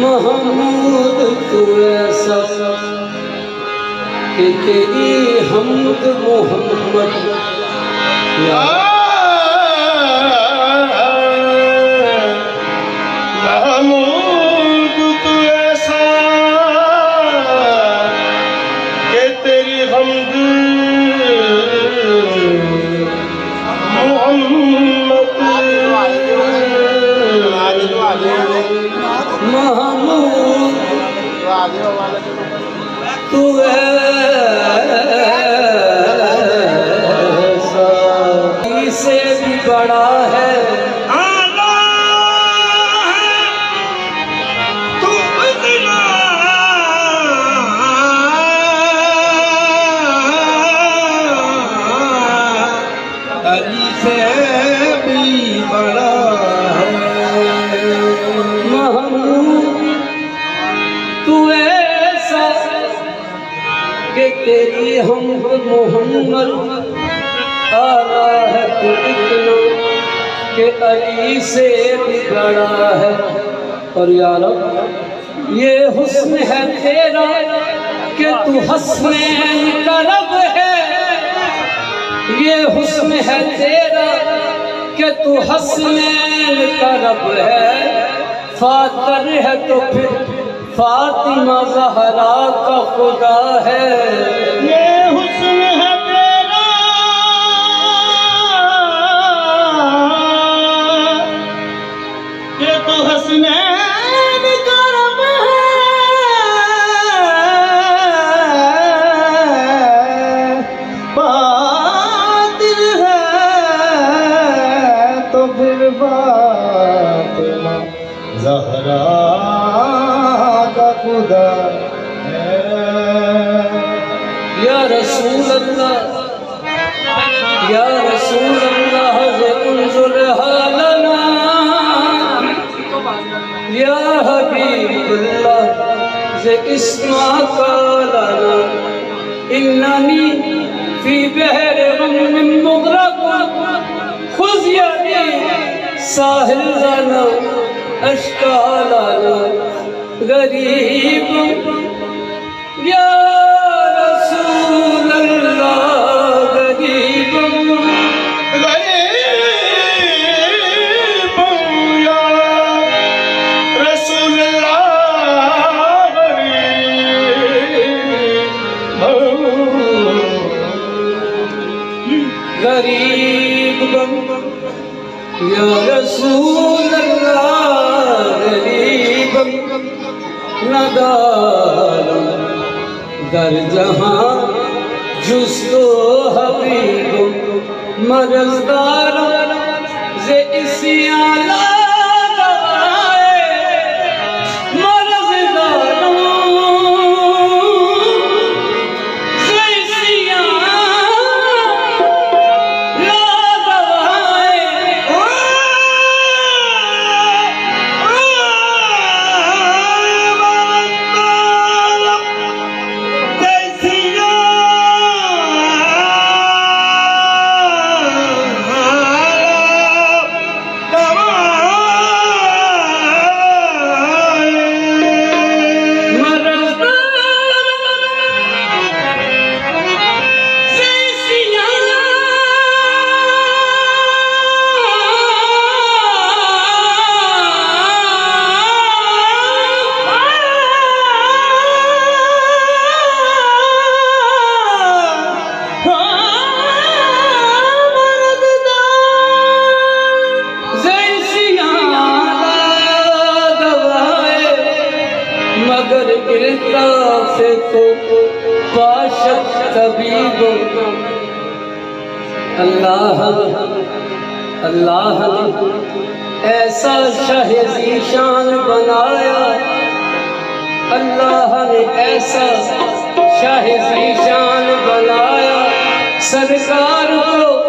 महमूद तू ऐसा कि तेरी हमद मोहम्मद महमूद तू ऐसा कि तेरी हमद मोहम्मद महमूद तू ऐसा से भी बड़ा है अली से भी बड़ा है महमूद तू ऐसा कि तेरी हमद मोहम्मद आला है तू इतना कि अली से भी बड़ा है। और यार ये हुस्न है तेरा कि तू हस्नैन का रब है। ये हुस्न है तेरा कि तू हस्नैन का रब है। फातर है तो फिर फातिमा ज़हरा का खुदा है। ये हुस्न है तेरा कि तू हस्नैन का रब है। बातिल है तो फिर फातिमा ज़हरा का खुदा है। या रसूल अल्लाह या रसूल अल्लाह ज़ुल हालना या हबीबुल्लाह इस्मा कालना इन्ननी फी बहर गम मुग़रक़ खुज़ यदी साहिल ज़ना अश्कालना गरीब या रसूल अल्लाह गरीब गरीब या रसूल अल्लाह गरीब या रसूल अल्लाह गरीब नदारम दर जहां जुस्तो हबीब मरज़दार से इसियाला मगर इल्ताफ को पाशत तबीब अल्लाह अल्लाह ने ऐसा शाह ज़ीशान बनाया। अल्लाह ने ऐसा शाह ज़ीशान बनाया सरकार को